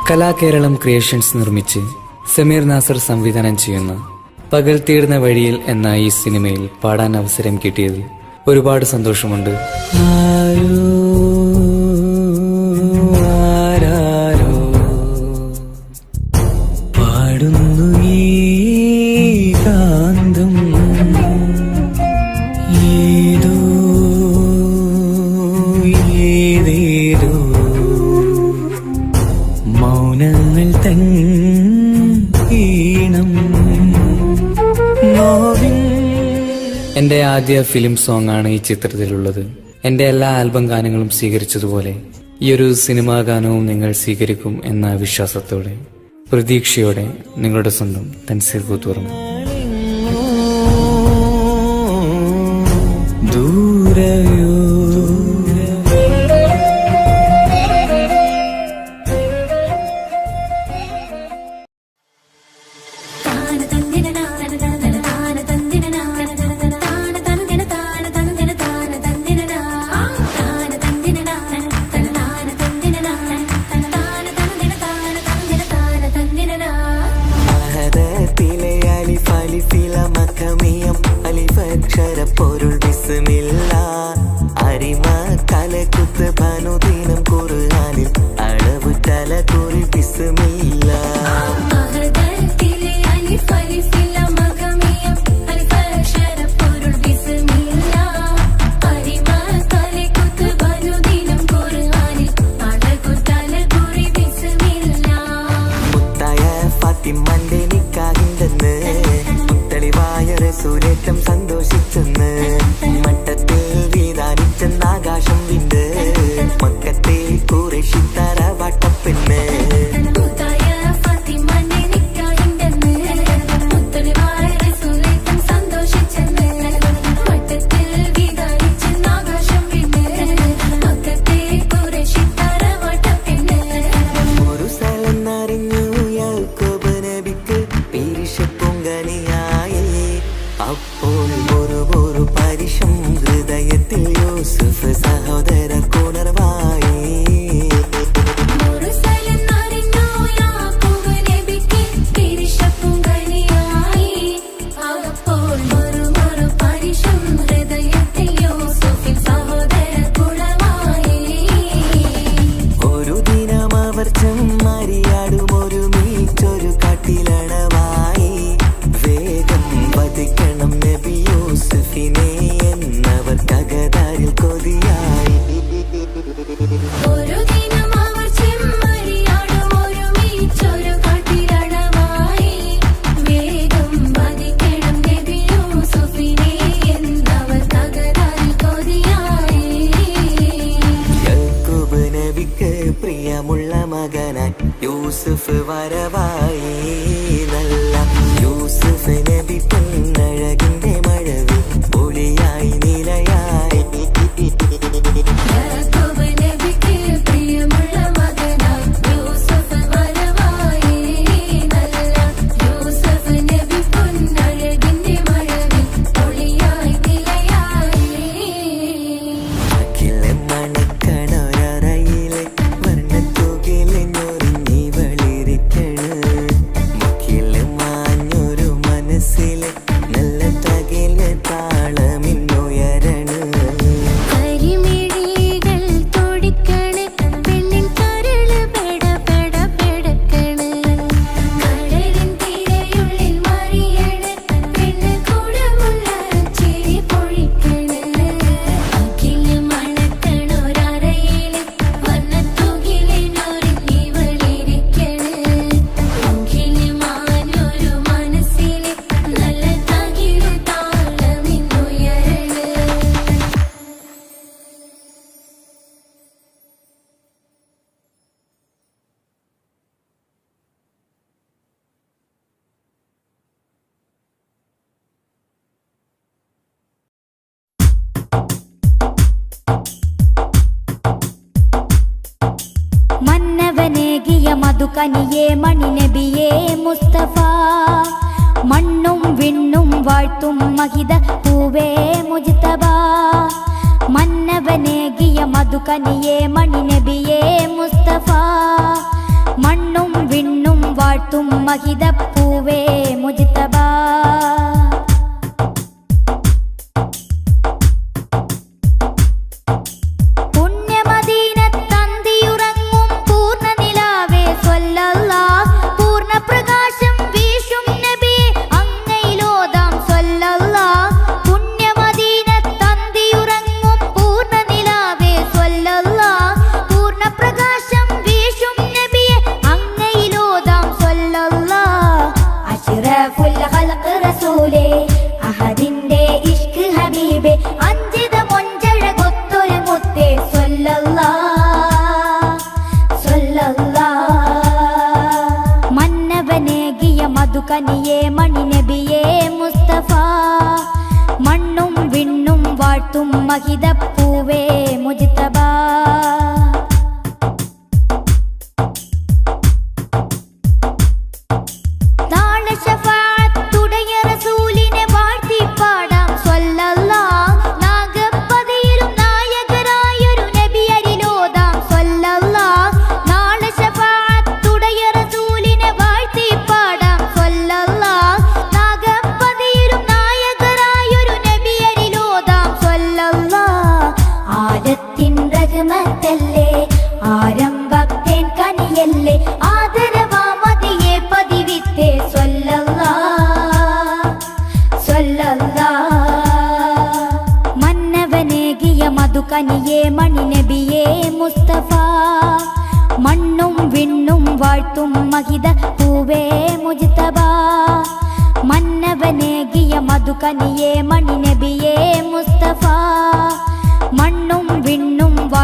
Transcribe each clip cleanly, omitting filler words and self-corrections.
കലാകേരളം creations നിർമ്മിച്ച് സമീർ നാസർ സംവിധാനം ചെയ്യുന്ന പകൽ തീർന്ന വഴിയിൽ എന്ന ഈ സിനിമയിൽ പാടാൻ അവസരം കിട്ടിയതിൽ ഒരുപാട് സന്തോഷമുണ്ട്. പാടുന്നു ഈ കാന്തം ഏതോ ഏതേതോ മൗനങ്ങൾ തൻ ഈണം. എന്റെ ആദ്യ ഫിലിം സോങ് ആണ് ഈ ചിത്രത്തിലുള്ളത്. എന്റെ എല്ലാ ആൽബം ഗാനങ്ങളും സ്വീകരിച്ചതുപോലെ ഈ ഒരു സിനിമാ ഗാനവും നിങ്ങൾ സ്വീകരിക്കും എന്ന വിശ്വാസത്തോടെ പ്രതീക്ഷയോടെ നിങ്ങളുടെ സ്വന്തം തൻസീർ കൂത്തുപറമ്പ്. ദൂരയോ പൊരുൾ ബിസ്മില്ല അരിമ കലകുത്ത് ഭനുദിനം ഖുർആനിൽ അളവുറ്റ ആകാശം വിണ്ട് മക്കത്തെ ഖുറൈശി തറവാട്ടപ്പെണ്ണ് പ്രിയമുള്ള മകനായി യൂസുഫ് വരവായി നല്ല യൂസുഫ് നബി പൊന്നഴകിന്റെ മഴവിൽ ഒളിയായി നിലയായി മധുകനിയേ മണിനബിയേ മുസ്തഫ മണ്ണും വിണ്ണും വാഴ്ത്തും മഹിത പൂവേ മുജ്തബ മന്നവനേകിയ മധുകനിയേ മണിനബിയേ മുസ്തഫ മണ്ണും വിണ്ണും വാഴ്ത്തും മഹിത പൂവേ മുജ്തബ മധുകനിയേ മണിനബിയേ മുസ്തഫ മണ്ണും വിണ്ണും വാഴ്ത്തും മഹിത പൂവേ മുജ്തബ ആരംഭത്തേൻ കനിയല്ലേ ആദരവാമതിയെ പതിവിത്തേ മന്നവനേകിയ മധുകനിയേ മണിനബിയേ മുസ്തഫ മണ്ണും വിണ്ണും വാഴ്ത്തും മഹിത പൂവേ മുജ്തബ മന്നവനേകിയ മധുകനിയേ മണിനബിയേ മുസ്തഫ മണ്ണും വിണ്ണും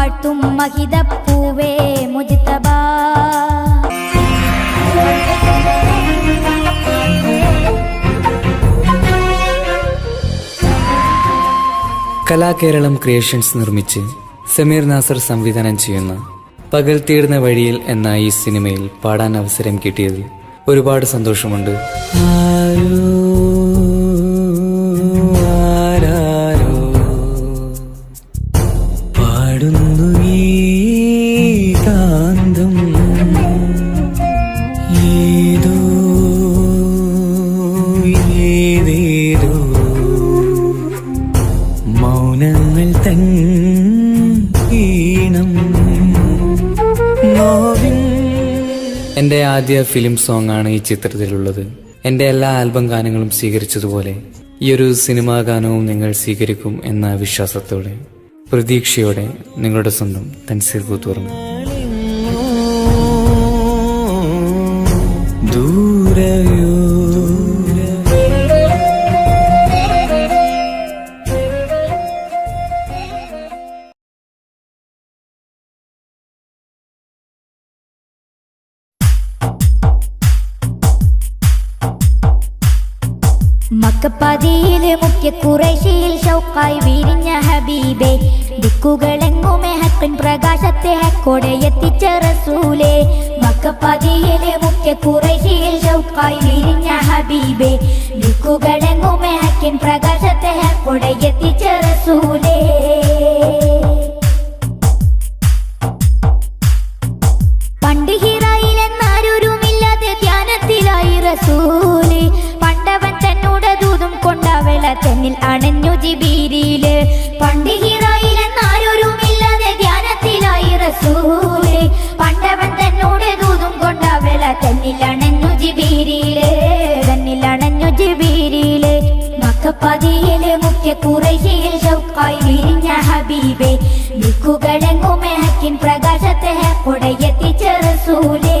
വാഴ്ത്തും മഹിതപ്പൂവേ മുജ്തബ. കലാകേരളം ക്രിയേഷൻസ് നിർമ്മിച്ച് സമീർ നാസർ സംവിധാനം ചെയ്യുന്ന പകൽ തീർന്ന വഴിയിൽ എന്ന ഈ സിനിമയിൽ പാടാൻ അവസരം കിട്ടിയതിൽ ഒരുപാട് സന്തോഷമുണ്ട്. പാടുന്നു ഈ കാന്തം ഏതോ ഏതേതോ മൗനങ്ങൾ തൻ ഈണം നോവിൻ. എൻ്റെ ആദ്യ ഫിലിം സോങ് ആണ് ഈ ചിത്രത്തിലുള്ളത്. എൻ്റെ എല്ലാ ആൽബം ഗാനങ്ങളും സ്വീകരിച്ചതുപോലെ ഈ ഒരു സിനിമാ ഗാനവും നിങ്ങൾ സ്വീകരിക്കും എന്ന വിശ്വാസത്തോടെ പ്രതീക്ഷയോടെ നിങ്ങളുടെ സ്വന്തം തൻസീർ കൂത്തുറന്നു. ദൂരയോ മക്കപ്പതിയിലെ മുഖ്യ ഖുറൈശിയിൽ ഷൗക്കായി വിരിഞ്ഞ ഹബീബേ, ദിക്കുകളെങ്ങുമേ ഹക്കിൻ പ്രകാശത്തെ ഹക്കോടെ എത്തിച്ച റസൂലേ. മക്കപ്പതിയിലെ മുഖ്യ ഖുറൈശിയിൽ ഷൗക്കായി വിരിഞ്ഞ ഹബീബേ, ദിക്കുകളെങ്ങുമേ ഹക്കിൻ പ്രകാശത്തെ ഹക്കോടെ എത്തിച്ച റസൂലേ. പണ്ട് ഹിറായിലെന്നാരൊരുമില്ലാതെ ധ്യാനത്തിലായി റസൂല്, പണ്ടവൻ തന്നോട് ദൂതും കൊണ്ടവള തന്നിൽ അണഞ്ഞു ജിബീരില്. പണ്ട് ഹിറായിലെന്നാരൊരുമില്ലാതെ ധ്യാനത്തിലായി റസൂല്, പണ്ടവൻ തന്നോട് ദൂതും കൊണ്ടവള തന്നിൽ അണഞ്ഞു ജിബീരില്, തന്നിൽ അണഞ്ഞു ജിബീരില്. മക്കപ്പതിയിലെ മുഖ്യ ഖുറൈശിയിൽ ഷൗക്കായി വിരിഞ്ഞ ഹബീബേ, ദിക്കുകളെങ്ങുമേ ഹക്കിൻ പ്രകാശത്തെ ഹക്കോടെ എത്തിച്ച റസൂലേ.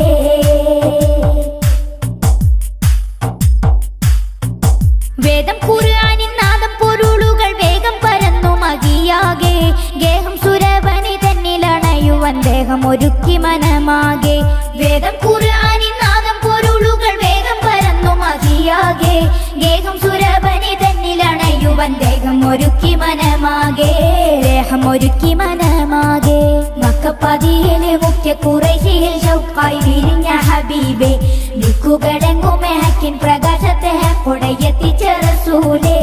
വേദം ഖുർആനിൻ നാദം പൊരുളുകൾ വേഗം പരന്നു മകിയാകെ, ഗേഹം സുരവനി തന്നിലണയുവൻ ദേഹം ഒരുക്കി മനമാകെ. വേദം ഖുർആനിൻ നാദം പൊരുളുകൾ വേഗം പരന്നു മകിയാകെ, ഗേഹം സുരവനി തന്നിലണയുവൻ ദേഹം ഒരുക്കി മനമാകെ, ദേഹം ഒരുക്കി മനമാകെ. മക്കപ്പതിയിലെ മുഖ്യ ഖുറൈശിയിൽ ഷൗക്കായി വിരിഞ്ഞ ഹബീബേ, ദിക്കുകളെങ്ങുമേ ഹക്കിൻ പ്രകാശത്തെ ഹക്കോടെ എത്തിച്ച റസൂലേ.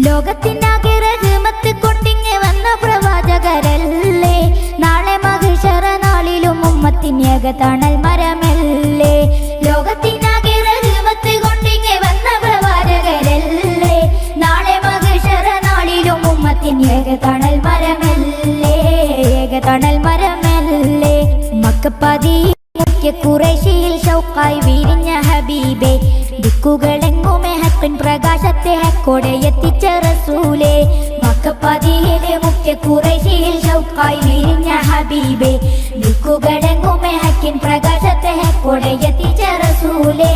ലോകത്തിനാകെ റഹ്മത്ത് കൊണ്ടിങ്ങ് വന്ന പ്രവാചകരല്ലേ, നാളെ മഹിഷറ നാളിലും ഉമ്മത്തിന് ഏകതണൽ മരമല്ലേ. ലോകത്തിനാകെ റഹ്മത്ത് കൊണ്ടിങ്ങ് വന്ന പ്രവാചകരല്ലേ, നാളെ മഹിഷറ നാളിലും ഉമ്മത്തിന് ഏകതണൽ മരമല്ലേ, ഏകതണൽ മരമല്ലേ. മക്കപ്പതി മുഖ്യ ഖുറൈശിയിൽ ഷൗക്കായി വിരിഞ്ഞ ഹബീബേ, ദിക്കുകളെങ്ങുമേ ഹക്കിൻ പ്രകാശത്തെ ഹക്കോടെ എത്തിച്ച റസൂലേ. മക്കപ്പതിയിലെ മുഖ്യ ഖുറൈശിയിൽ ഷൗക്കായി വിരിഞ്ഞ ഹബീബേ, ദിക്കുകളെങ്ങുമേ ഹക്കിൻ പ്രകാശത്തെ ഹക്കോടെ എത്തിച്ച റസൂലേ.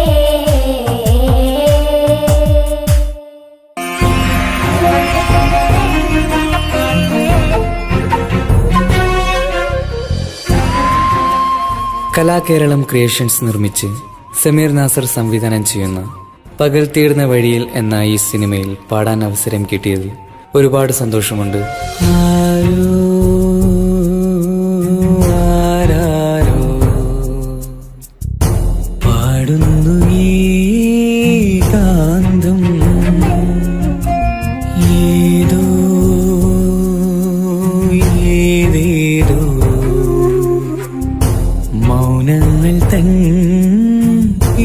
കലാകേരളം ക്രിയേഷൻസ് നിർമ്മിച്ച് സമീർ നാസർ സംവിധാനം ചെയ്യുന്ന പകൽ തീർന്ന വഴിയിൽ എന്ന ഈ സിനിമയിൽ പാടാൻ അവസരം കിട്ടിയതിൽ ഒരുപാട് സന്തോഷമുണ്ട്. പാടുന്നു ഈ കാന്തം ഏതോ ഏതേതോ മൗനങ്ങൾ തൻ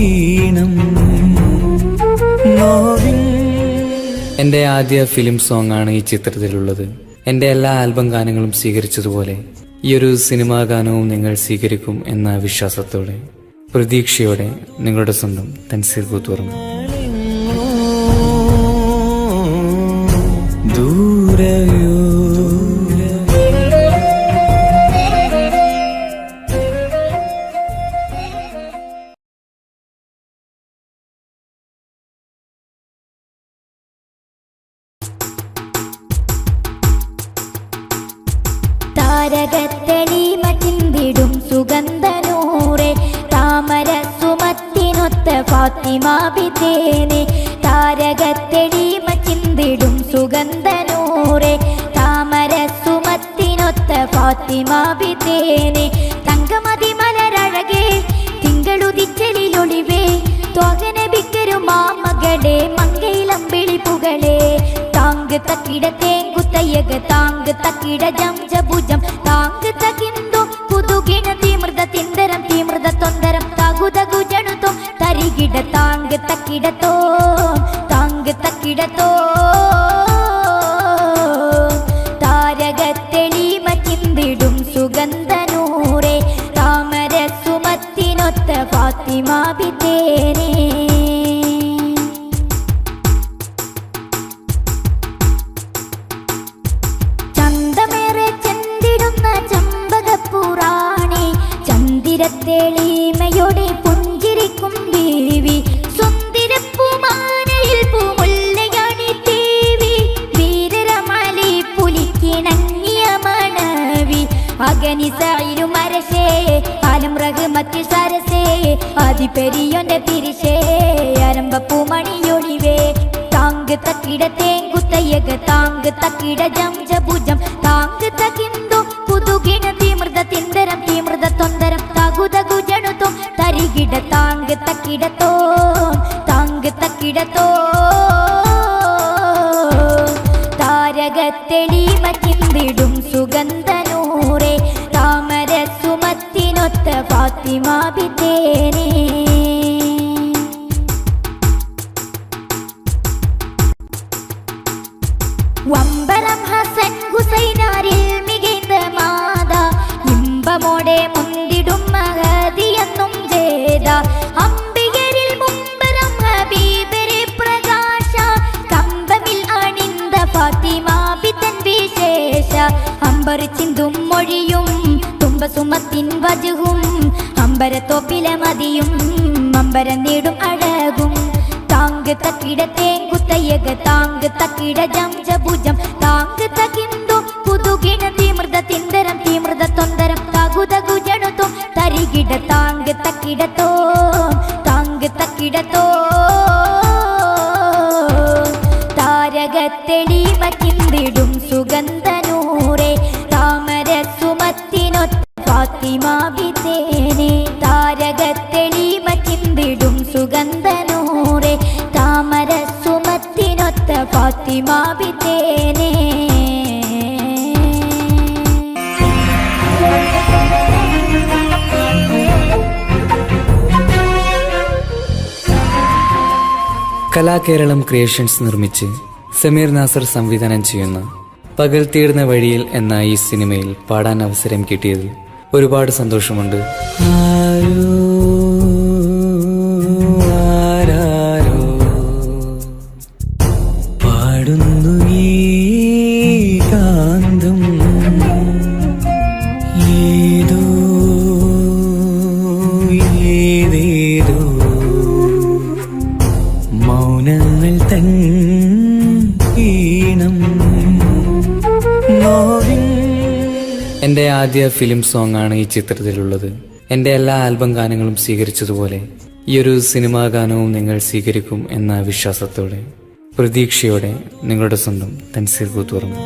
ഈണം നോവിൻ. എൻ്റെ ആദ്യ ഫിലിം സോങ് ആണ് ഈ ചിത്രത്തിലുള്ളത്. എൻ്റെ എല്ലാ ആൽബം ഗാനങ്ങളും സ്വീകരിച്ചതുപോലെ ഈ ഒരു സിനിമാ ഗാനവും നിങ്ങൾ സ്വീകരിക്കും എന്ന വിശ്വാസത്തോടെ പ്രതീക്ഷയോടെ നിങ്ങളുടെ സ്വന്തം തൻസീർ കൂത്തുറന്നു. ദൂരയോ താരകത്തെളിമ ചിന്തിടും സുഗന്ധനൂറെ താമര സുമത്തിനൊത്ത ഫാത്തിമ ബിത്തേനെ താരകത്തെളിമ ചിന്തിടും സുഗന്ധനൂറെ താമര സുമത്തിനൊത്ത ഫാത്തിമ ബിത്തേനെ തങ്കമതി മലരഴകേ തിങ്കളുദിച്ചലിലൊളിവേ ത്വകന ബിക്കരു മാമകളെ മങ്കയിലമ്പിളി പുകളെ താങ്ക് തക്കിട തേങ്കുത്തയ്യക താങ്ക് തക്കിട ജംജഭുജം താങ്ക് തകിന്തു പുതുകിണ തീമൃത തിന്തരം തീമൃത തൊന്തരം തകുതകു ജണുതോ തരികിട താങ്ക് തക്കിടത്തോ താങ്ക് തക്കിടത്തോ താരകത്തെളിമ ചിന്തിടും സുഗന്ധനൂറെ താമര സുമത്തിനൊത്ത ഫാത്തിമ ബിത്തേനെ തെളിമയോടെ പുഞ്ചിരിക്കും ബീവി സുന്ദരപ്പൂമാനയിൽ പൂമുല്ലയാണി ദേവി വീരരമാലി പുലിക്കിണങ്ങിയ മണവി അഗനിസായിലും അരശേ ആലം റഹ്മത്തിൽ സരസേ അതിപെരിയൊന്റെ പിരിശേ അരമ്പപ്പൂമണിയൊളിവേ താങ്ക് തക്കിട തേങ്കുത്തയ്യക താങ്ക് തക്കിട ജംജഭുജം താങ്ക് തകിന്തു പുതുകിണ തീമൃത തിന്തരം തീമൃത തൊന്തരം തകുതകു ജണുതോ തരികിട താങ്ക് തക്കിടത്തോ താങ്ക് തക്കിടത്തോ താരകത്തെളിമ ചിന്തിടും സുഗന്ധനൂറെ താമര സുമത്തിനൊത്ത ഫാത്തിമ ബിത്തേനെ വമ്പരം ഹസൻ ഹുസൈനാരിൽ മികൈന്ത മാത ഇമ്പമോടെ മുന്തിടും മഹദിയെന്നും ജേത അംബികരിൽ മുമ്പരം ഹബീബരെ പ്രകാശ കമ്പമിൽ അണിന്ത ഫാത്തിമ ബിത്തൻ വിശേഷ അമ്പർ ചിന്തും മൊഴിയും തുമ്പസുമത്തിൻ വജുഹും അമ്പരത്തോപ്പിലെ മതിയും അമ്പരം നീടും അഴകും താങ്ക് തക്കിട തേങ്കുത്തയ്യക താങ്ക് തക്കിട ജംജഭുജം താങ്ക് തകിന്തു പുതുകിണ തീമൃത തിന്തരം തീമൃത തൊന്തരം തകുതകു ജണുതോ തരികിട താങ്ക് തക്കിടത്തോ താങ്ക് തക്കിടത്തോ താരകത്തെളിമ ചിന്തിടും സുഗന്ധനൂറെ താമര സുമത്തിനൊത്ത ഫാത്തിമ ബിത്തേനെ താരകത്തെളിമ ചിന്തിടും സുഗന്ധനൂറെ താമര സുമത്തിനൊത്ത ഫാത്തിമ ബിത്തേനെ കലാകേരളം ക്രിയേഷൻസ് നിർമ്മിച്ച് സമീർ നാസർ സംവിധാനം ചെയ്യുന്ന പകൽ തീർന്ന വഴിയിൽ എന്ന ഈ സിനിമയിൽ പാടാൻ അവസരം കിട്ടിയതിൽ ഒരുപാട് സന്തോഷമുണ്ട്. ആരാരോ പാടുന്നു ഈ കാന്തം ഏതോ ഏതേതോ മൗനങ്ങൾ തൻ ഈണം നോവിൻ. എൻ്റെ ആദ്യ ഫിലിം സോങ് ആണ് ഈ ചിത്രത്തിലുള്ളത്. എൻ്റെ എല്ലാ ആൽബം ഗാനങ്ങളും സ്വീകരിച്ചതുപോലെ ഈ ഒരു സിനിമാ ഗാനവും നിങ്ങൾ സ്വീകരിക്കും എന്ന വിശ്വാസത്തോടെ പ്രതീക്ഷയോടെ നിങ്ങളുടെ സ്വന്തം തൻസീർ കൂത്തുറന്നു.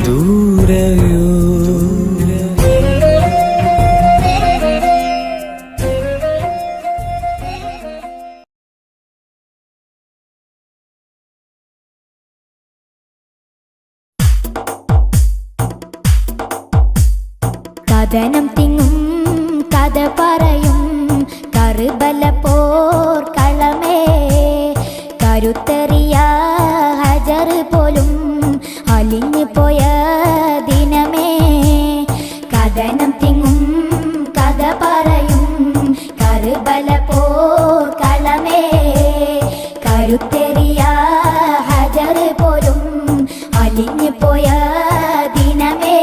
ദൂരയോ കഥനം തിങ്ങും കഥ പറയും കറുബല പോർ കളമേ കരുത്തെറിയ ഹജർ പോലും അലിഞ്ഞു പോയ ദിനമേ കഥനം തിങ്ങും കഥ പറയും കറുബല പോർ കളമേ കരുത്തെറിയ ഹജർ പോലും അലിഞ്ഞു പോയ ദിനമേ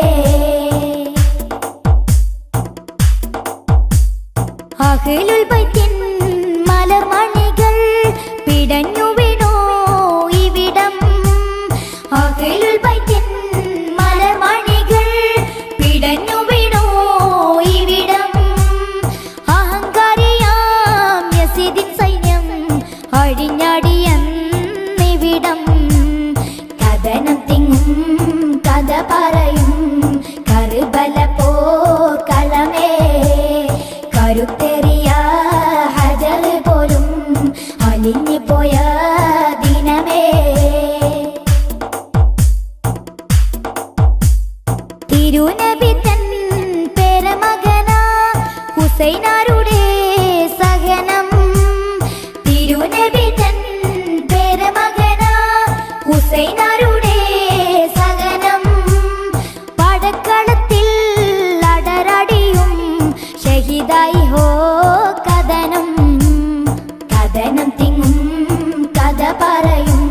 അഹ്ലുൽ ബൈത്തിൻ മലർമണികൾ പിടഞ്ഞു വീണോ ഇവിടം അഹ്ലുൽ കഴിഞ്ഞടിയെന്നിവിടം കഥനം തിങ്ങും കഥ പറയും കർബല പോർക്കളമേ കരുത്തെറിയ ഹജർ പോലും അലിഞ്ഞു പോയ ദിനമേ തിരുനബി തൻ പേരമകന ഹുസൈനാരുടെ സഹനം തിരുനബി തൻ പേരമകന ഹുസൈനാരുടെ സഹനം പടക്കളത്തിൽ അടരടിയും ഷഹീദായി ഹോ കഥനം കഥനം തിങ്ങും കഥ പറയും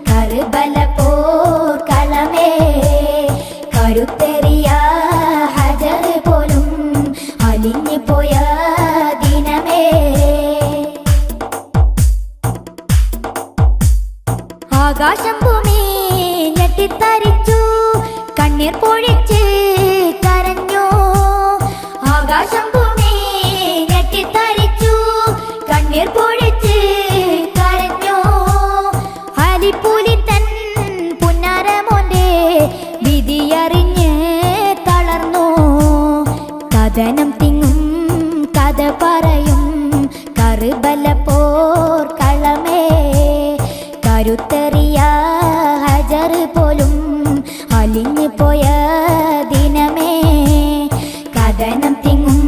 കർബല പോർക്കളമേ കരുത്തെറിയ ഹജർ പോലും അലിഞ്ഞു പോയ ദിനമേ ആകാശം ഭൂമി ഞെട്ടിത്തരിച്ചു കണ്ണീർ പൊഴിച്ച് കരഞ്ഞു ആകാശം ഭൂമി ഞെട്ടിത്തരിച്ചു കണ്ണീർ പൊഴിച്ച് കരഞ്ഞു അലിപ്പൂലി തൻ പുന്നാരമോന്റെ വിധിയറിഞ്ഞ് തളർന്നു കഥനം തിങ്ങും കഥ പറയും കർബല പോർക്കളമേ കരുത്തെറിയ ഹജർ പോലും അലിഞ്ഞു പോയ ദിനമേ കഥനം തിങ്ങും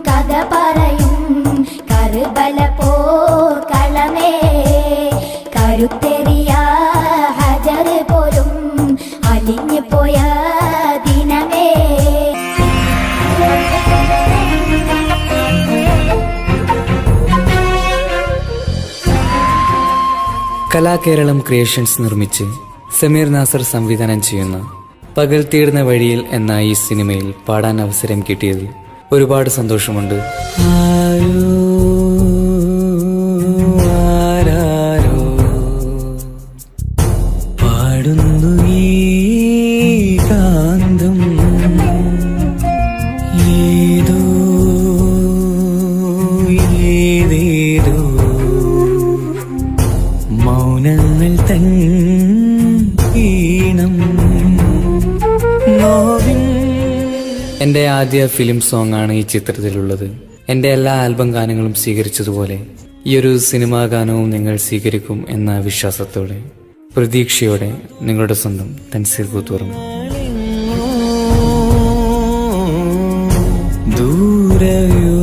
കഥ പറയും കർബല പോർക്കളമേ കരുത്തെറിയ ഹജർ പോലും അലിഞ്ഞു പോയ ദിനമേ കലാകേരളം ക്രിയേഷൻസ് നിർമ്മിച്ച് സമീർ നാസർ സംവിധാനം ചെയ്യുന്ന പകൽ തീർന്ന വഴിയിൽ എന്ന ഈ സിനിമയിൽ പാടാൻ അവസരം കിട്ടിയതിൽ ഒരുപാട് സന്തോഷമുണ്ട്. ആരോ ആരാരോ പാടുന്നു ഈ കാന്തം ഏതോ ഏതേതോ മൗനങ്ങൾ തൻ ഈണം നോവിൻ. എൻ്റെ ആദ്യ ഫിലിം സോങ് ആണ് ഈ ചിത്രത്തിലുള്ളത്. എൻ്റെ എല്ലാ ആൽബം ഗാനങ്ങളും സ്വീകരിച്ചതുപോലെ ഈ ഒരു സിനിമാ ഗാനവും നിങ്ങൾ സ്വീകരിക്കും എന്ന വിശ്വാസത്തോടെ പ്രതീക്ഷയോടെ നിങ്ങളുടെ സ്വന്തം തൻസീർ കൂത്തുപറമ്പ്. ദൂരയോ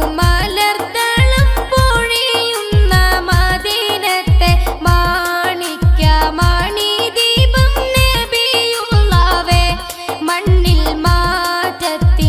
മാമധുമലർത്തളം പൊഴിയുന്ന മദീനത്തെ മാണിക്യമണിദീപം നബിയുള്ളാവേ മണ്ണിൽ മാറ്റത്തി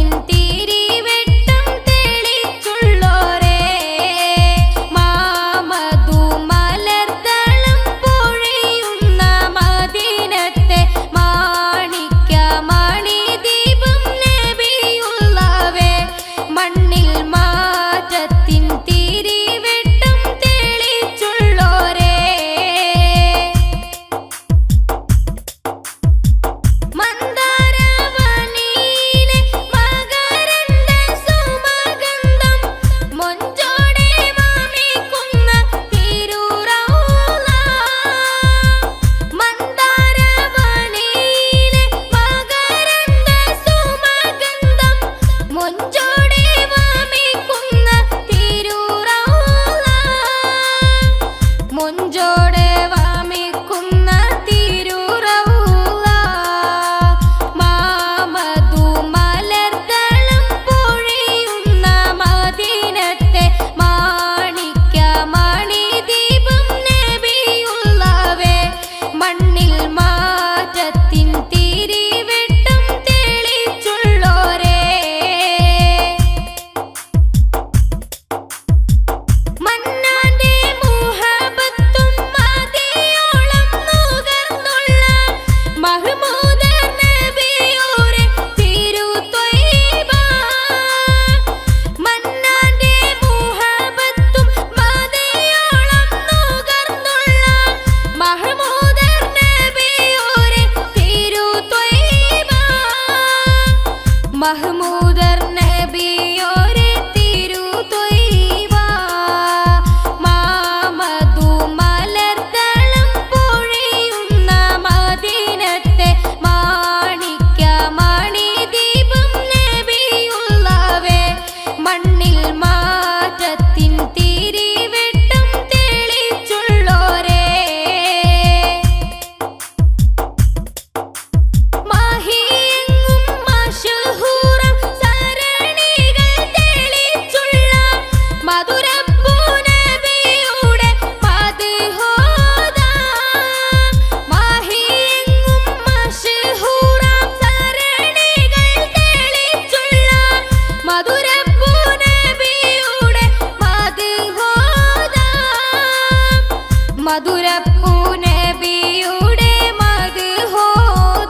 മധുരപ്പൂ നബിയുടെ മദ്ഹോദാം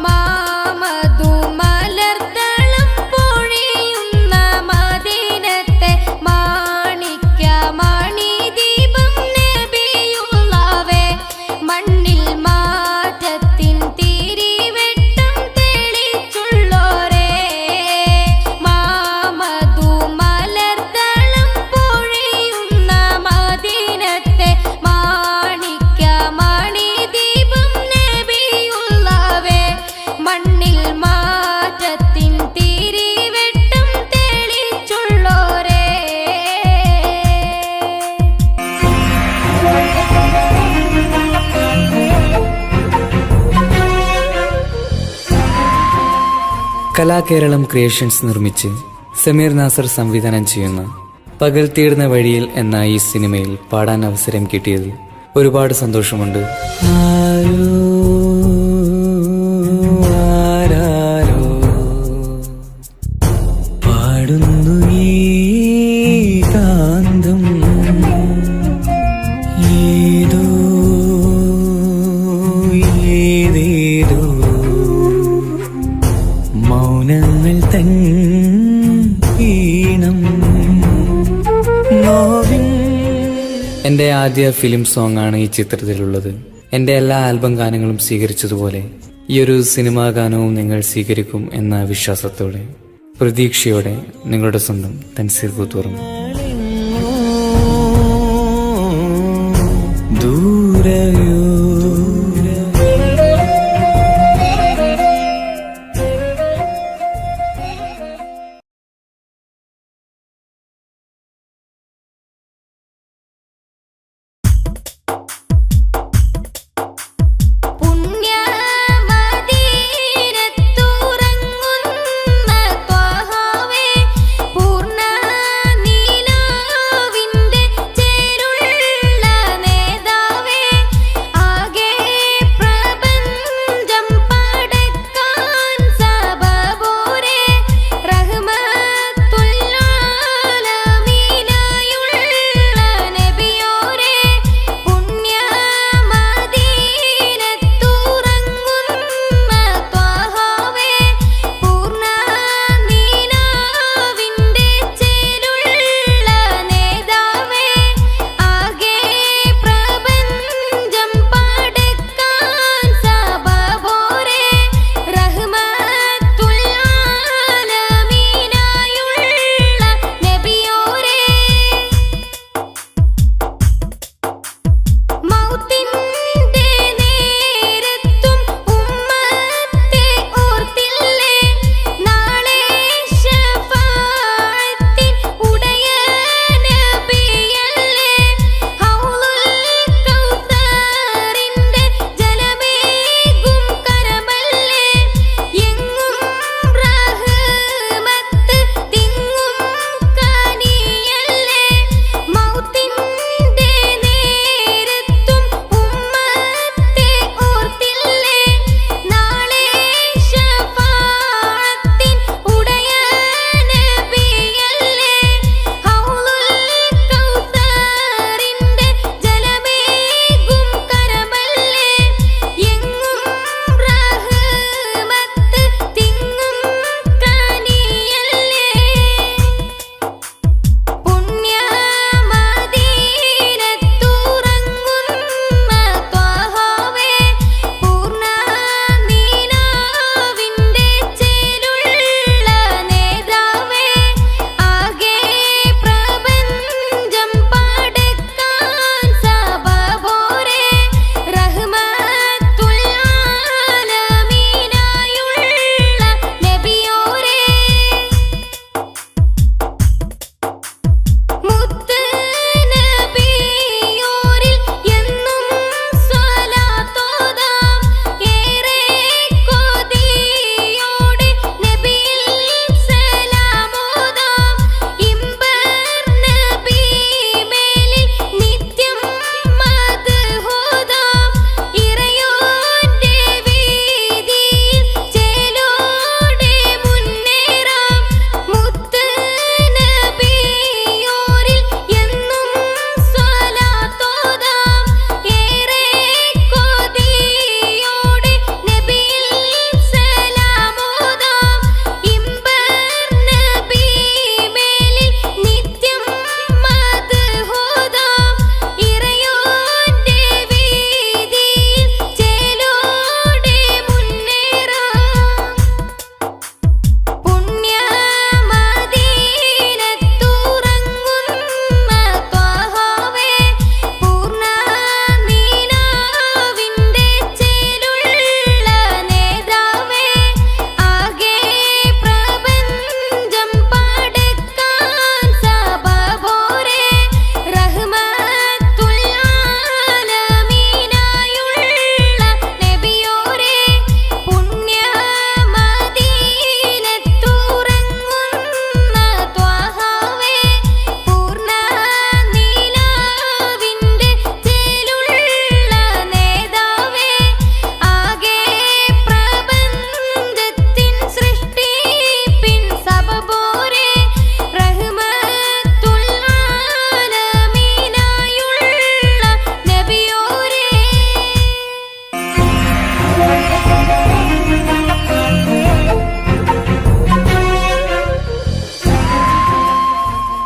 മാമധു മലർത്തളം പൊഴിയുന്ന മദീനത്തെ മാണിക്യമണി ദീപം നബിയുള്ളവേ മണ്ണിൽ മാറ്റത്തിൻ തിരിവെട്ടം തെളിച്ചുള്ളോരേ മാമധു മലർത്തളം പൊഴിയുന്ന മദീനത്തെ മാണിക്യമണി ദീപം നബിയുള്ളവേ മണ്ണിൽ മാറ്റത്തിൻ തിരിവെട്ടം തെളിച്ചുള്ളോരേ. കലാകേരളം ക്രിയേഷൻസ് നിർമ്മിച്ച് സമീർ നാസർ സംവിധാനം ചെയ്യുന്ന പകൽ തീർന്ന വഴിയിൽ എന്ന ഈ സിനിമയിൽ പാടാൻ അവസരം കിട്ടിയതിൽ ഒരുപാട് സന്തോഷമുണ്ട്. ആരോ ആരാരോ പാടുന്നു ഈ കാന്തം ഏതോ ഏതേതോ മൗനങ്ങൾ തൻ ഈണം നോവിൻ എൻ്റെ ആദ്യ ഫിലിം സോങ് ആണ് ഈ ചിത്രത്തിലുള്ളത്. എൻ്റെ എല്ലാ ആൽബം ഗാനങ്ങളും സ്വീകരിച്ചതുപോലെ ഈ ഒരു സിനിമാ ഗാനവും നിങ്ങൾ സ്വീകരിക്കും എന്ന വിശ്വാസത്തോടെ പ്രതീക്ഷയോടെ നിങ്ങളുടെ സ്വന്തം തൻസീർ കൂത്തുറന്നു. ദൂരയോ പുണ്യമദീനത്തുറങ്ങുന്ന ത്വഹാവേ പൂർണ്ണ നീലാവിന്റെ ചേരുള്ള നേതാവേ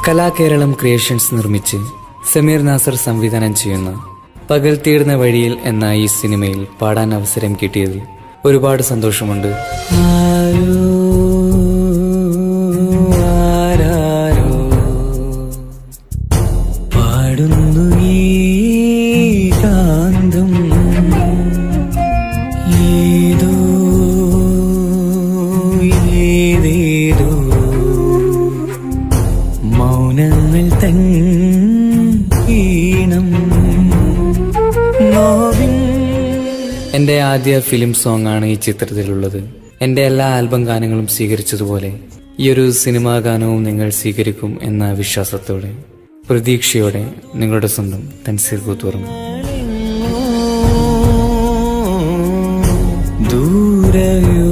കലാകേരളം ക്രിയേഷൻസ് നിർമ്മിച്ച് സമീർ നാസർ സംവിധാനം ചെയ്യുന്ന പകൽ തീർന്ന വഴിയിൽ എന്ന ഈ സിനിമയിൽ പാടാൻ അവസരം കിട്ടിയതിൽ ഒരുപാട് സന്തോഷമുണ്ട്. ആരോ ആരാരോ പാടുന്നു ഈ കാന്തം, ഏതോ ഏതേതോ മൗനങ്ങൾ തൻ ഈണം നോവിൻ. എൻ്റെ ആദ്യ ഫിലിം സോങ് ആണ് ഈ ചിത്രത്തിലുള്ളത്. എൻ്റെ എല്ലാ ആൽബം ഗാനങ്ങളും സ്വീകരിച്ചതുപോലെ ഈ ഒരു സിനിമാ ഗാനവും നിങ്ങൾ സ്വീകരിക്കും എന്ന വിശ്വാസത്തോടെ പ്രതീക്ഷയോടെ നിങ്ങളുടെ സ്വന്തം തൻസീർ കൂത്തുപറമ്പ്. ദൂരയോ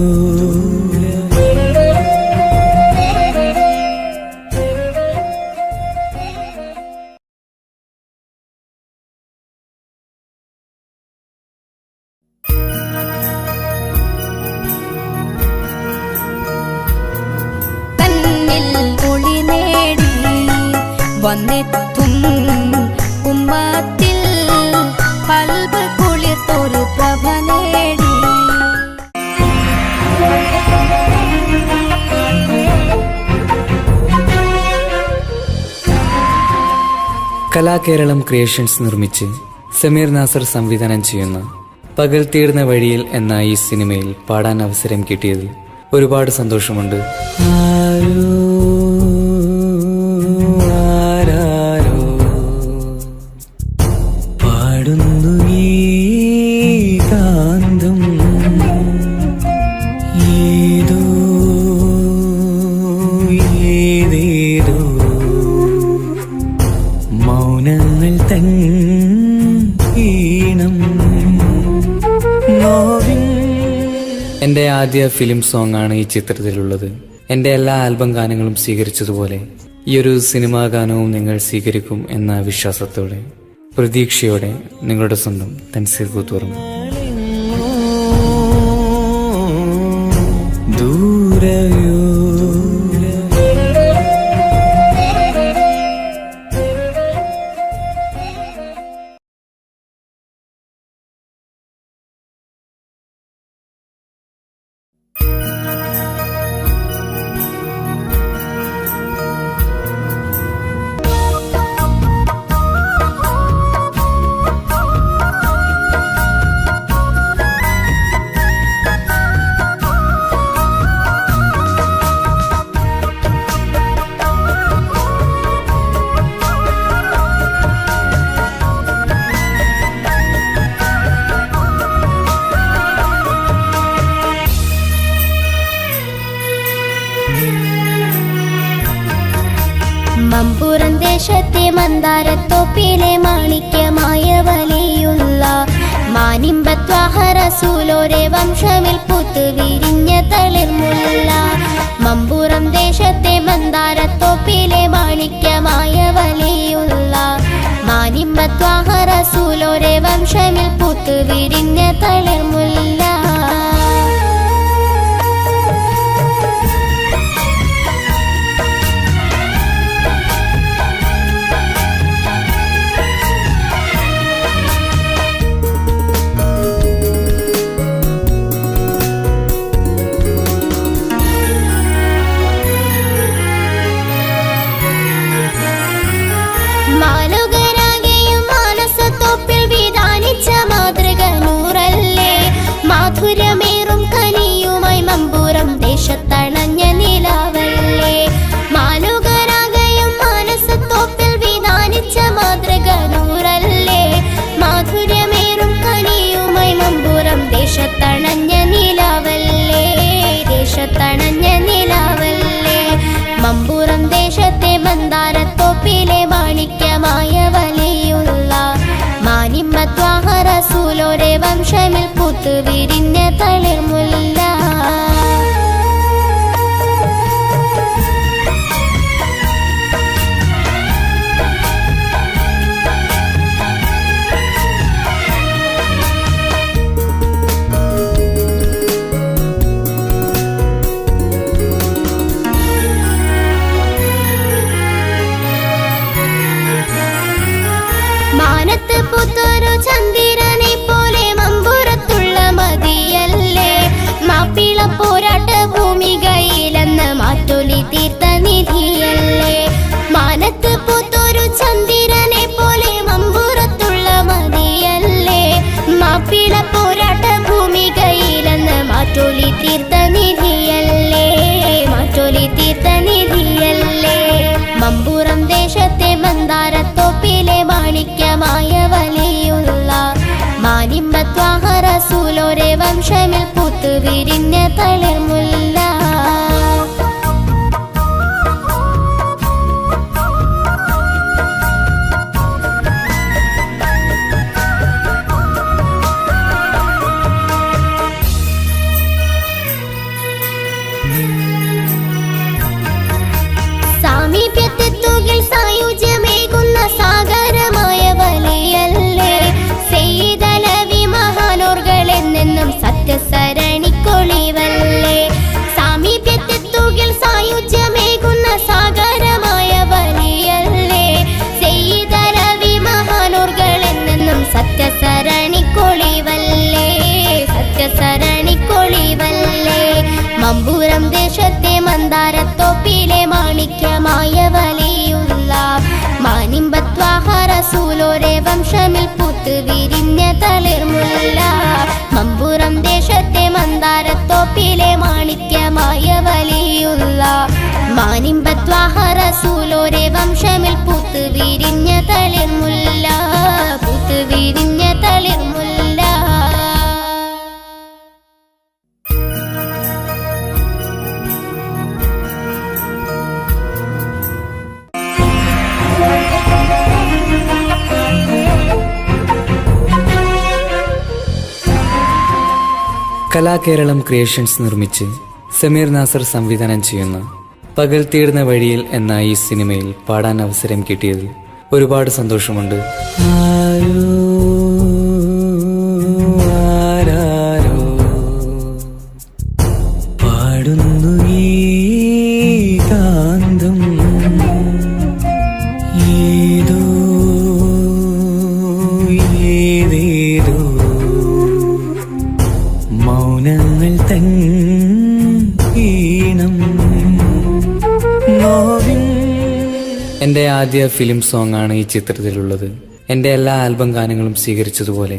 തന്നിൽ ഒളി നേടി വന്നെത്തും ഉമ്മത്തിൽ കൽബ് കുളിർത്തൊരു പ്രഭ നേടി. കലാകേരളം ക്രിയേഷൻസ് നിർമ്മിച്ച് സമീർ നാസർ സംവിധാനം ചെയ്യുന്ന പകൽ തീർന്ന വഴിയിൽ എന്ന ഈ സിനിമയിൽ പാടാൻ അവസരം കിട്ടിയതിൽ ഒരുപാട് സന്തോഷമുണ്ട്. ആരോ ആരാരോ പാടുന്നു ഈ കാന്തം, ഏതോ ഏതേതോ മൗനങ്ങൾ തൻ ഈണം നോവിൻ. എൻ്റെ ആദ്യ ഫിലിം സോങ് ആണ് ഈ ചിത്രത്തിലുള്ളത്. എൻ്റെ എല്ലാ ആൽബം ഗാനങ്ങളും സ്വീകരിച്ചതുപോലെ ഈ ഒരു സിനിമാ ഗാനവും നിങ്ങൾ സ്വീകരിക്കും എന്ന വിശ്വാസത്തോടെ പ്രതീക്ഷയോടെ നിങ്ങളുടെ സ്വന്തം തൻസീർ കൂത്തുപറമ്പ്. ദൂരയോ മമ്പുറം ദേശത്തെ മന്ദാരത്തോപ്പിലെ മാണിക്യമായ വലിയുള്ള മാനിമ്പത്വാഹ റസൂലോരെ വംശമിൽ പൂത്തു വിരിഞ്ഞ തളിർമുല്ല. മമ്പുറം ദേശത്തെ മന്ദാരത്തോപ്പിലെ മാണിക്യമായ വലിയുള്ള മാനിമ്പത്വാഹ റസൂലോരെ വംശമിൽ പൂത്തു വിരിഞ്ഞ തളിർമുല്ല. മാലുകരാകെയും മാനസത്തോപ്പിൽ വിധാനിച്ച മാതൃക നൂറല്ലേ. മാധുര്യമേറും കനിയുമായി മമ്പുറം ദേശത്തണഞ്ഞ നിലാവല്ലേ. മാലുകരാകെയും മാനസത്തോപ്പിൽ വിധാനിച്ച മാതൃക നൂറല്ലേ. മാധുര്യമേറും കനിയുമായി മമ്പുറം ദേശത്തണഞ്ഞ നിലാവല്ലേ. ദേശത്തണഞ്ഞ നിലാവല്ലേ. മമ്പുറം ദേശത്തെ മന്ദാരത്തോപ്പിലെ മാണിക്യമായ വലിയുള്ള മാനിമ്മത്വാഹ റസൂലോരെ വംശമിൽ പൂത്തു വിരിഞ്ഞ തളിർമുല്ല. പൂത്തൊരു ചന്ദ്രനെ പോലെ മമ്പുറത്തുള്ള മതിയല്ലേ മാപ്പിള പോരാട്ട ഭൂമികയിലെന്ന് മാറ്റൊലി തീർത്ത നിധിയല്ലേ മാനത്ത് പൂത്തൊരു ചന്ദ്രനെ പോലെ മമ്പുറത്തുള്ള മതിയല്ലേ മാപ്പിള പോരാട്ട ഭൂമികയിലെന്ന് മാറ്റൊലി തീർത്ത നിധിയല്ലേ മാറ്റൊലി തീർത്ത നിധിയല്ലേ മമ്പുറം ദേശത്തെ മന്ദാരത്തോപ്പിലെ മാണിക്യമായ വലിയുള്ള മാനിമ്പത്വാഹ റസൂലോരെ വംശമിൽ പൂത്തു വിരിഞ്ഞ തളിർമുല്ല സാമീപ്യത്വത്തിൽ സായുജ്യമേകുന്ന സാഗരമായ വലിയല്ലേ സെയ്തലവി മഹാനോർകളെന്നും സത്യസരണിക്കൊളിവല്ലേ സാമീപ്യത്വത്തിൽ സായുജ്യമേകുന്ന സാഗരമായ വലിയല്ലേ സെയ്തലവി മഹാനോർകളെന്നും സത്യസരണിക്കൊളിവല്ലേ സത്യസരണിക്കൊളിവല്ലേ മമ്പുറം ദേശത്തെ മന്ദാരത്തോപ്പിലെ മാണിക്യമായ വലിയുള്ള മാനിമ്പത്വാഹ റസൂലോരെ വംശമിൽ പൂത്തു വിരിഞ്ഞ തളിർമുല്ല മമ്പുറം ദേശത്തെ മന്ദാരത്തോപ്പിലെ മാണിക്യമായ വലിയുള്ള മാനിമ്പത്വാഹ റസൂലോരെ വംശമിൽ പൂത്തു വിരിഞ്ഞ തളിർമുല്ല പൂത്തു വിരിഞ്ഞ തളിർമുല്ല കലാകേരളം ക്രിയേഷൻസ് നിർമ്മിച്ച് സമീർ നാസർ സംവിധാനം ചെയ്യുന്ന പകൽ തീർന്ന വഴിയിൽ എന്ന ഈ സിനിമയിൽ പാടാൻ അവസരം കിട്ടിയതിൽ ഒരുപാട് സന്തോഷമുണ്ട്. ആരോ ആരാരോ പാടുന്നു ഈ കാന്തം ഏതോ ഏതേതോ മൗനങ്ങൾ തൻ ഈണം നോവിൻ. എൻ്റെ ആദ്യ ഫിലിം സോങ് ആണ് ഈ ചിത്രത്തിലുള്ളത്. എൻ്റെ എല്ലാ ആൽബം ഗാനങ്ങളും സ്വീകരിച്ചതുപോലെ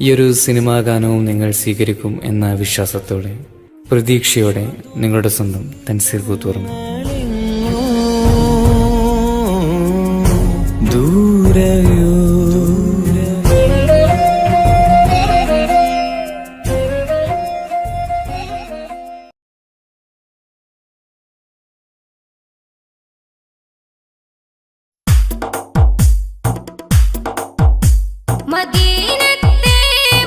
ഈ ഒരു സിനിമാ ഗാനവും നിങ്ങൾ സ്വീകരിക്കും എന്ന വിശ്വാസത്തോടെ പ്രതീക്ഷയോടെ നിങ്ങളുടെ സ്വന്തം തൻസീർ കൂത്തുറന്നു. ദൂരയോ മദീനത്തെ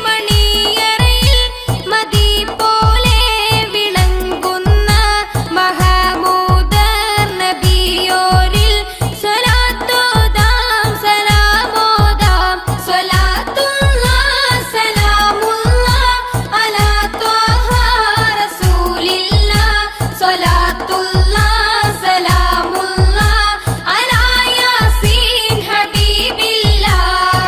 മണിയറയിൽ മദീ പോലെ വിളങ്ങുന്ന മഹമൂദർ നബിയോരിൽ സ്വലാത്തോദാം സലാമോദാം സ്വലാത്തുല്ലാഹ് സലാമുല്ലാഹ് അലാ ത്വാഹ റസൂലില്ലാഹ് സ്വലാത്തുല്ലാഹ് സലാമുല്ലാഹ് അലാ യാസീൻ ഹബീബില്ലാഹ്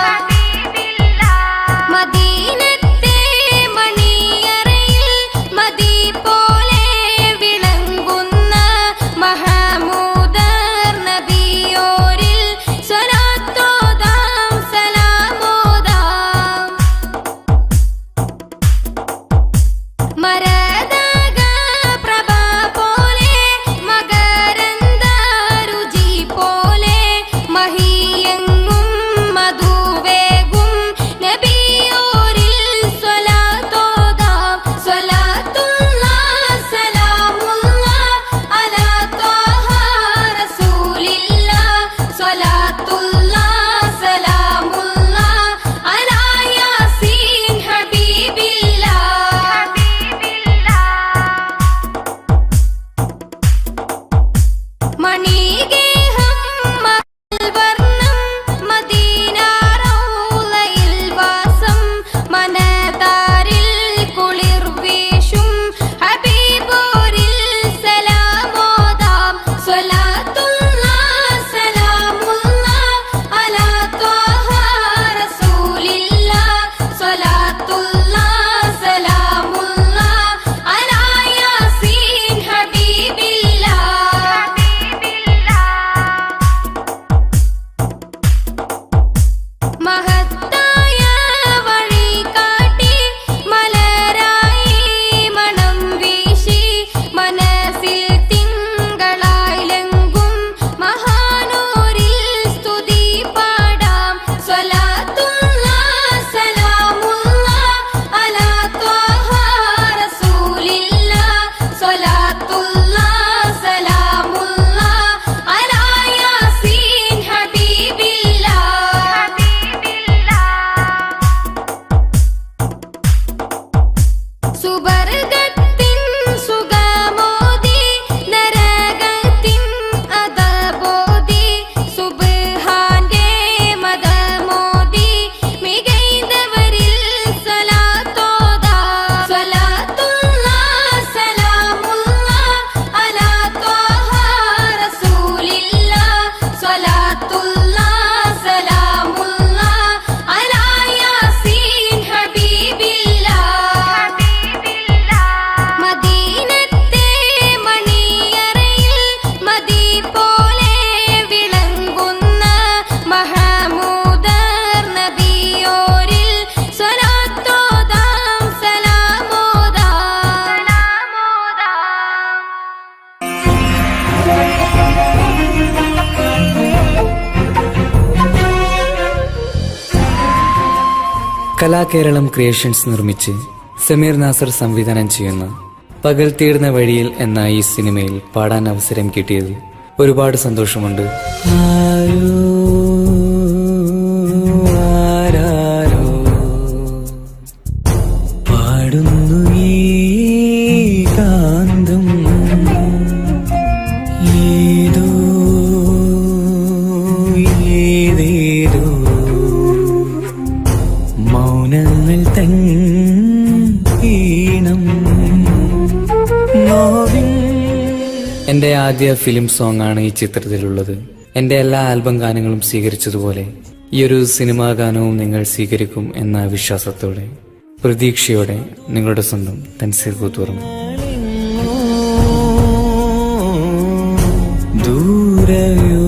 കലാകേരളം ക്രിയേഷൻസ് നിർമ്മിച്ച് സമീർ നാസർ സംവിധാനം ചെയ്യുന്ന പകൽ തീർന്ന വഴിയിൽ എന്ന ഈ സിനിമയിൽ പാടാൻ അവസരം കിട്ടിയത് ഒരുപാട് സന്തോഷമുണ്ട്. ആരോ ആരാരോ പാടുന്നു ഈ കാന്തം, ഏതോ ഏതേതോ മൗനങ്ങൾ തൻ ഈണം നോവിൻ. എൻ്റെ ആദ്യ ഫിലിം സോങ് ആണ് ഈ ചിത്രത്തിലുള്ളത്. എൻ്റെ എല്ലാ ആൽബം ഗാനങ്ങളും സ്വീകരിച്ചതുപോലെ ഈ ഒരു സിനിമാ ഗാനവും നിങ്ങൾ സ്വീകരിക്കും എന്ന വിശ്വാസത്തോടെ പ്രതീക്ഷയോടെ നിങ്ങളുടെ സ്വന്തം തൻസീർ കൂത്തുപറമ്പ്. ദൂരയോ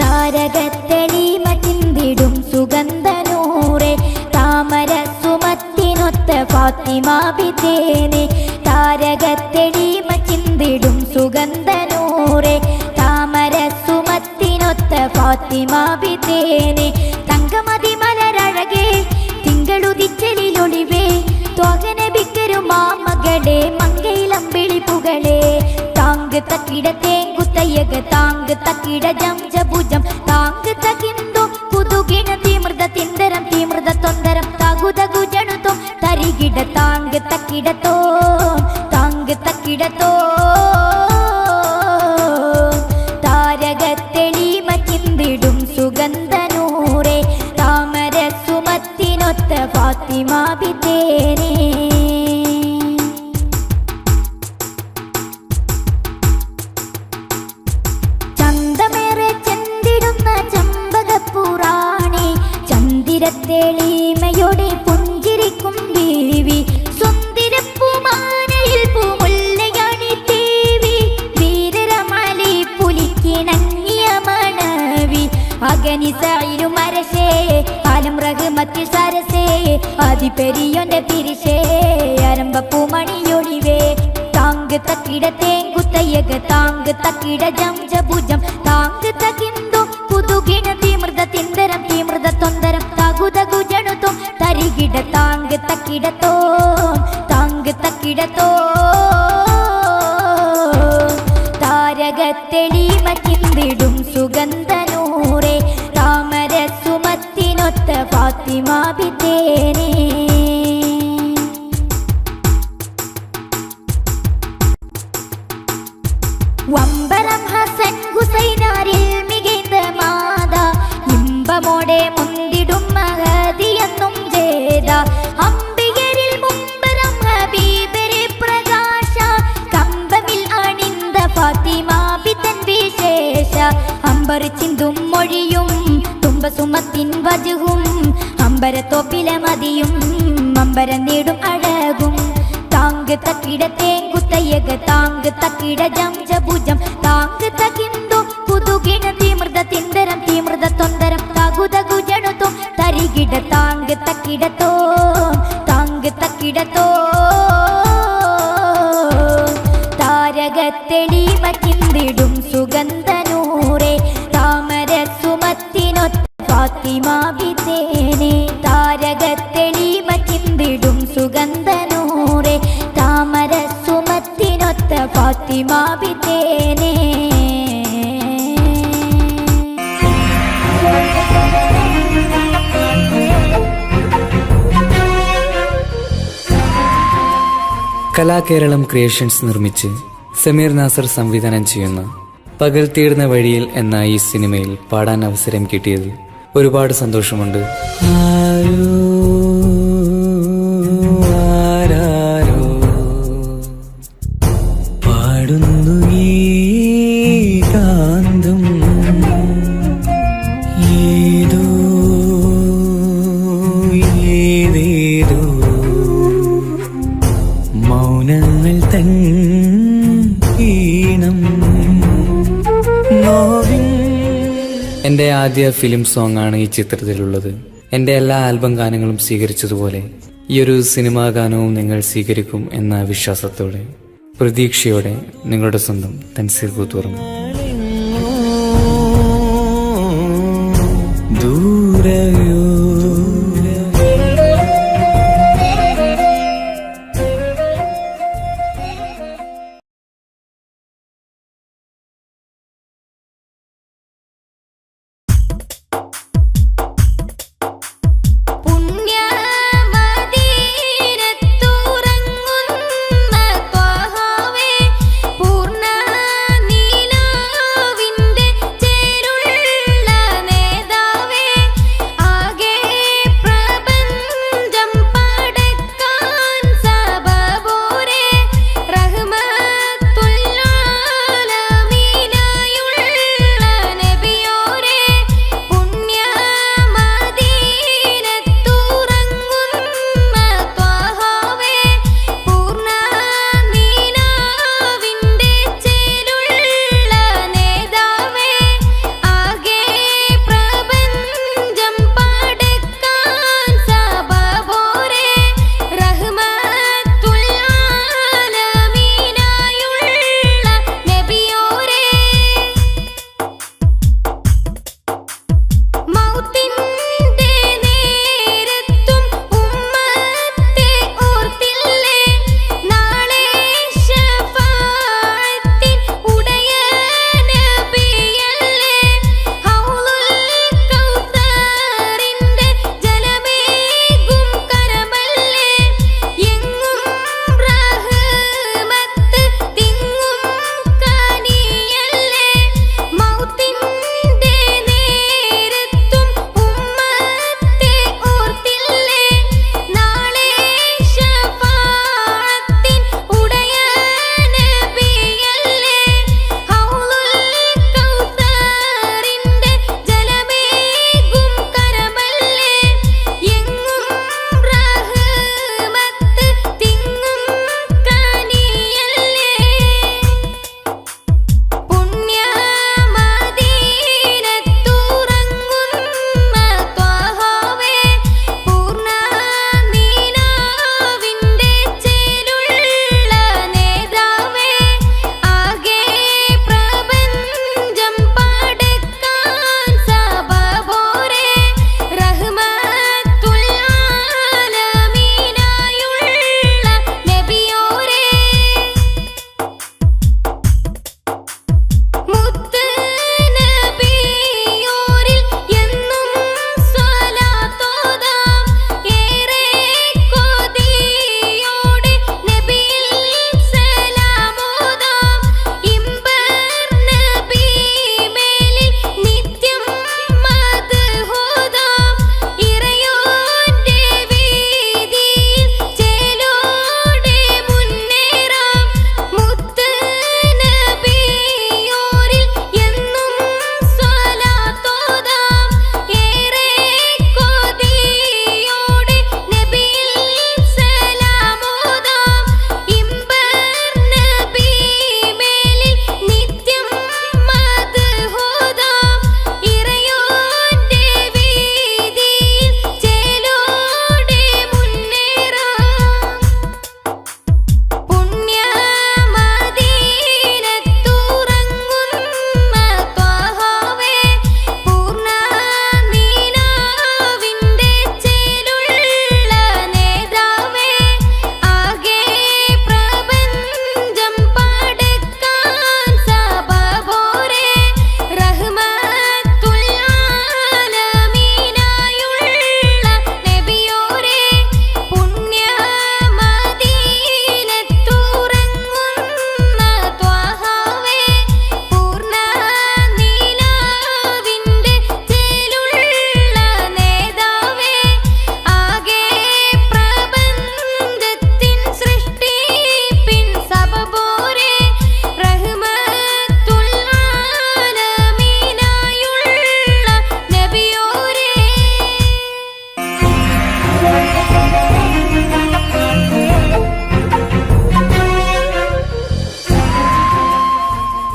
താരകത്തെളിമ ചിന്തിടും സുഗന്ധനൂറെ താമര സുമത്തിനൊത്ത ഫാത്തിമ ബിതേനെ. താരകത്തെളിമ ചിന്തിടും സുഗന്ധനൂറെ താമര സുമത്തിനൊത്ത ഫാത്തിമ ബിതേനെ. തങ്കമതി മലരഴകേ തിങ്കളുദിച്ചലിലൊളിവേ ത്വകന ബിക്കരും മാമകളെ മങ്കയിലമ്പിളി പുകളെ. താങ്ക് തക്കിട തേങ്കുത്തയ്യക താങ്ക് തക്കിട ജംജഭുജം താങ്ക് തകിന്തോ കുതുകിണ തീമൃത തിന്തരം തീമൃത തൊന്തരം തകുതകു ജണുതോ തരികിട താങ്ക് തക്കിടത്തോ താങ്ക് തക്കിടത്തോ. താരകത്തെളിമ ചിന്തിടും സുഗന്ധനൂറെ താമര സുമത്തിനൊത്ത ഫാത്തിമ ബിതേനെ. ചന്തമേറെ ചെന്തിടുന്ന ചമ്പകപ്പുറാണി ചന്ദിരത്തെളിമയോടെ പുഞ്ചിരിക്കും ബീവി. സുന്ദരപ്പൂമാനയിൽ പൂമുല്ലയാണി ദേവി വീരരമാലി പുലിക്കിണങ്ങിയ മണവി. അഗനിസായിലും അരശേ ആലം റഹ്മത്തിൽ സരസേ ആദിപെരിയോന്റെ പിരിശേ അരമ്പപ്പൂമണിയൊളിവേ. താങ്ക് തക്കിട തേങ്കുത്തയ്യക താങ്ക് തക്കിട ജംജഭുജം താങ്ക് തകിന്തോ കുതുകിണ തീമൃത തിന്തരം തീമൃത തൊന്തരം തകുതകു ജണുതോ തരികിട താങ്ക് തക്കിടത്തോ താങ്ക് തക്കിടത്തോ. താരകത്തെളിമ ചിന്തിടും സുഗന്ധനൂറെ താമര സുമത്തിനൊത്ത ഫാത്തിമ ബിതേനെ. വമ്പരം ഹസൻ ഹുസൈനാരിൽ മികൈന്ത മാത ഇമ്പമോടെ മുന്തിടും മഹദിയെന്നും ജേത. അംബികരിൽ മുമ്പരം ഹബീബരെ പ്രകാശ കമ്പമിൽ അണിന്ത ഫാത്തിമ ബിതൻ വിശേഷ. അമ്പർ ചിന്തും മൊഴിയും തുമ്പസുമത്തിൻ വജുവും അമ്പരത്തോപ്പിലെ മതിയും അമ്പരം നേടും അഴകും. താങ്ക് തക്കിട തേങ്കുത്തയ്യക താങ്ക് തക്കിട ജംജഭുജം താങ്ക് തകിന്തോ കുതുകിണ തീമൃത തിന്തരം തീമൃത തൊന്തരം തകുതകു ജണുതോ തരികിട താങ്ക് തക്കിടത്തോ താങ്ക് തക്കിടത്തോ. താരകത്തെളിമ ചിന്തിടും സുഗന്ധനൂറെ താമര സുമത്തിനൊത്ത ഫാത്തിമ ബിതേനെ. താരകത്തെളിമ ചിന്തിടും സുഗന്ധനൂറെ താമര സുമത്തിനൊത്ത ഫാത്തിമ ബിതേനെ. കലാകേരളം ക്രിയേഷൻസ് നിർമ്മിച്ച് സമീർ നാസർ സംവിധാനം ചെയ്യുന്ന പകൽ തീർന്ന വഴിയിൽ എന്ന ഈ സിനിമയിൽ പാടാൻ അവസരം കിട്ടിയത് ഒരുപാട് സന്തോഷമുണ്ട്. ആരോ ആരാരോ പാടുന്നു ഈ കാന്തം, ഏതോ ഏതേതോ മൗനങ്ങൾ തൻ ഈണം നോവിൻ. എൻ്റെ ആദ്യ ഫിലിം സോങ് ആണ് ഈ ചിത്രത്തിലുള്ളത്. എൻ്റെ എല്ലാ ആൽബം ഗാനങ്ങളും സ്വീകരിച്ചതുപോലെ ഈ ഒരു സിനിമാ ഗാനവും നിങ്ങൾ സ്വീകരിക്കും എന്ന വിശ്വാസത്തോടെ, പ്രതീക്ഷയോടെ നിങ്ങളുടെ സ്വന്തം തൻസീർ കൂത്തുപറമ്പ്. ദൂരയോ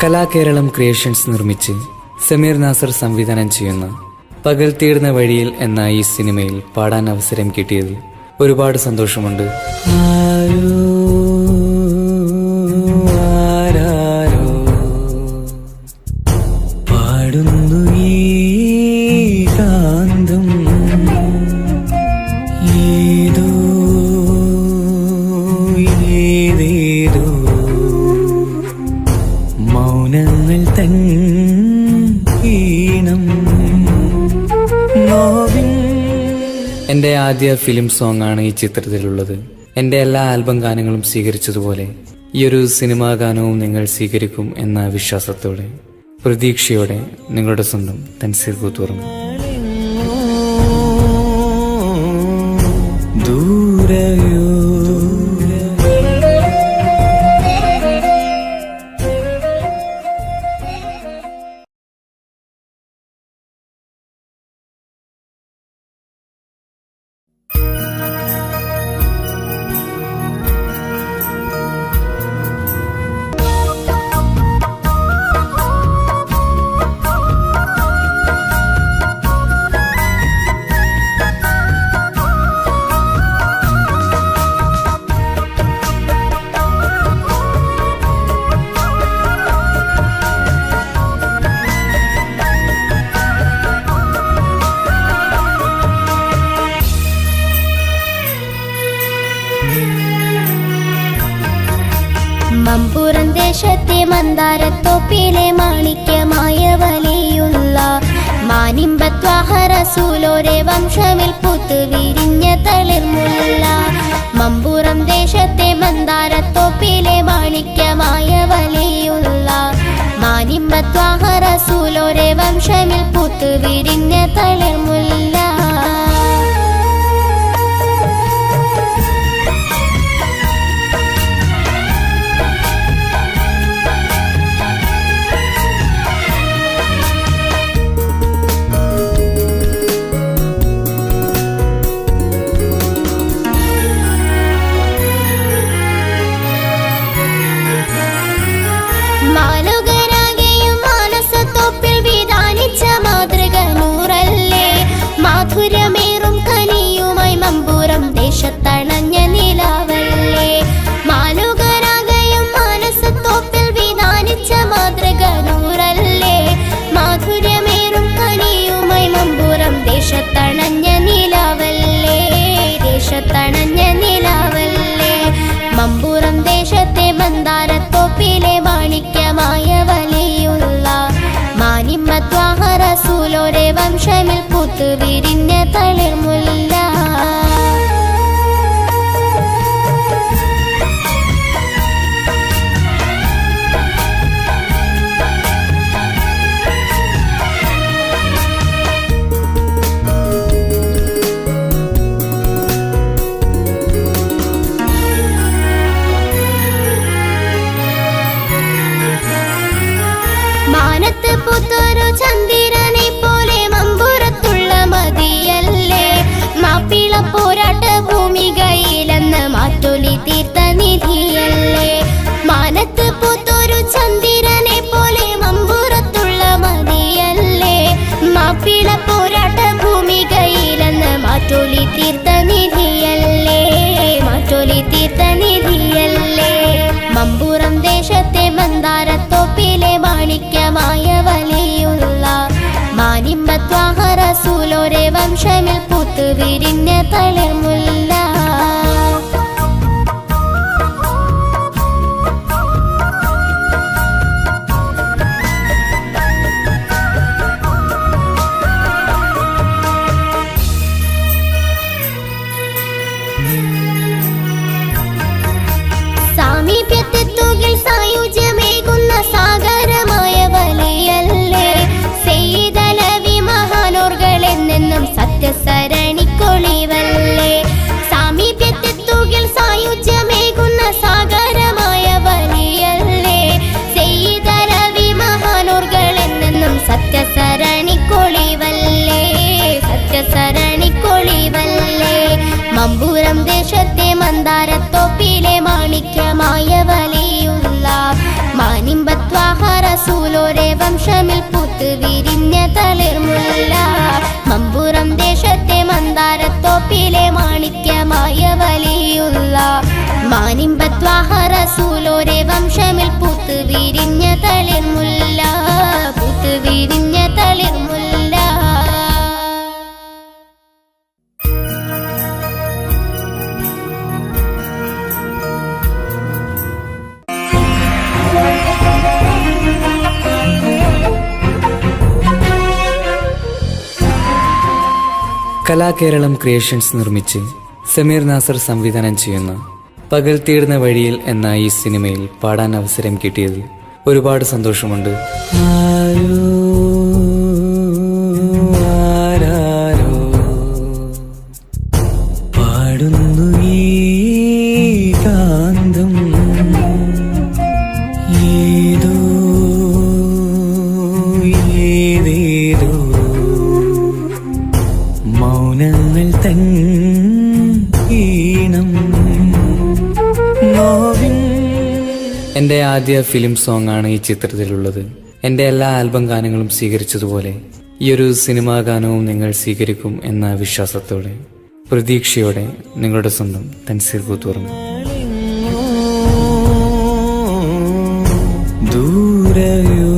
കലാകേരളം ക്രിയേഷൻസ് നിർമ്മിച്ച് സമീർ നാസർ സംവിധാനം ചെയ്യുന്ന പകൽ തീർന്ന വഴിയിൽ എന്ന ഈ സിനിമയിൽ പാടാൻ അവസരം കിട്ടിയതിൽ ഒരുപാട് സന്തോഷമുണ്ട്. ആരോ ആരാരോ പാടുന്നു ഏകാന്തം, ഏതോ ഏതേതോ മൗനങ്ങൾ തൻ ഈണം നോവിൻ. എൻ്റെ ആദ്യ ഫിലിം സോങ് ആണ് ഈ ചിത്രത്തിലുള്ളത്. എൻ്റെ എല്ലാ ആൽബം ഗാനങ്ങളും സ്വീകരിച്ചതുപോലെ ഈ ഒരു സിനിമാ ഗാനവും നിങ്ങൾ സ്വീകരിക്കും എന്ന വിശ്വാസത്തോടെ, പ്രതീക്ഷയോടെ നിങ്ങളുടെ സ്വന്തം തൻസീർ കൂത്തുപറമ്പ്. ദൂരയോ മമ്പുറം ദേശത്തെ മന്ദാരത്തോപ്പിലെ മാണിക്യമായ വലിയുള്ള മാനിമ്പത്വാഹ റസൂലോരെ വംശമിൽ പൂത്ത് വിരിഞ്ഞ തളിർമുല്ല. മമ്പുറം ദേശത്തെ മന്ദാരത്തോപ്പിലെ മാണിക്യമായ വലിയുള്ള മാനിമ്പത്വാഹ റസൂലോരെ വംശമിൽ പൂത്ത് വിരിഞ്ഞ തളിർമുല്ല. മാലുകരാകെയും മാനസത്തോപ്പിൽ വിധാനിച്ച മാതൃക നൂറല്ലേ. മാധുര്യമേറും കനിയുമായി മമ്പുറം ദേശത്തണഞ്ഞ നിലാവല്ലേ. മാലുകരാകെയും മാനസത്തോപ്പിൽ വിധാനിച്ച മാതൃക നൂറല്ലേ. മാധുര്യമേറും കനിയുമായി മമ്പുറം ദേശത്തണഞ്ഞ നിലാവല്ലേ. ദേശത്തണഞ്ഞ നിലാവല്ലേ. മമ്പുറം ദേശത്തെ മന്ദാരത്തോപ്പിലെ മാണിക്യമായ വലിയുള്ള മാനിമ്മത്വാഹ റസൂലോരെ വംശമിൽ പൂത്ത് വിരിഞ്ഞ തളിർമുല്ല. മാനത്ത് പുത്തൊരു ചന്ദ്രനെ പോലെ മമ്പുറത്തുള്ള മതിയല്ലേ. മാപ്പിള പോരാട്ട ഭൂമികയിലെന്ന് മാറ്റൊലി തീർത്ത നിധിയല്ലേ. മാനത്ത് പുത്തൊരു ചന്ദ്രനെ പോലെ മമ്പുറത്തുള്ള മതിയല്ലേ. മാപ്പിള പോരാട്ട ഭൂമികയിലെന്ന് മാറ്റൊലി തീർത്ത നിധിയല്ലേ. മാറ്റൊലി തീർത്ത നിധിയല്ലേ. മമ്പുറം ദേശത്തെ മന്ദാരത്തോപ്പിലെ മാണിക്യമായ വലിയുള്ള മാനിമ്പത്വാഹ റസൂലോരെ വംശമിൽ പൂത്ത് വിരിഞ്ഞ തളിർമുല്ല. സാമീപ്യത്വത്തിൽ സായുജ്യമേകുന്ന സാഗരമായ വലിയല്ലേ. സെയ്തലവി മഹാനോർകളെന്നെന്നും സത്യസരണിക്കൊളിവല്ലേ. സാമീപ്യത്വത്തിൽ സായുജ്യമേകുന്ന സാഗരമായ വലിയല്ലേ. സെയ്തലവി മഹാനോർകളെന്നെന്നും സത്യസരണിക്കൊളിവല്ലേ. സത്യസരണിക്കൊളിവല്ലേ. മമ്പുറം ദേശത്തെ മന്ദാരത്തോപ്പിലെ മാണിക്യമായ വലിയുള്ള മാനിമ്പത്വാഹ റസൂലോരെ വംശമിൽ പൂത്ത് വിരിഞ്ഞ തളിർമുല്ല. റസൂലോരെ വംശമിൽ പൂത്തുവിരിഞ്ഞ തളിർമുല്ല, പൂത്തുവിരിഞ്ഞ തളിർമുല്ല. കലാകേരളം ക്രിയേഷൻസ് നിർമ്മിച്ച് സമീർ നാസർ സംവിധാനം ചെയ്യുന്ന പകൽ തീർന്ന വഴിയിൽ എന്ന ഈ സിനിമയിൽ പാടാൻ അവസരം കിട്ടിയതിൽ ഒരുപാട് സന്തോഷമുണ്ട്. ആരോ ആരാരോ പാടുന്നു ഈ കാന്തം, ഏതോ ഏതേതോ മൗനങ്ങൾ തൻ ഈണം നോവിൻ. എൻ്റെ ആദ്യ ഫിലിം സോങ് ആണ് ഈ ചിത്രത്തിലുള്ളത്. എൻ്റെ എല്ലാ ആൽബം ഗാനങ്ങളും സ്വീകരിച്ചതുപോലെ ഈ ഒരു സിനിമാ ഗാനവും നിങ്ങൾ സ്വീകരിക്കും എന്ന വിശ്വാസത്തോടെ, പ്രതീക്ഷയോടെ നിങ്ങളുടെ സ്വന്തം തൻസീർ കൂത്തുപറമ്പ്. ദൂരയോ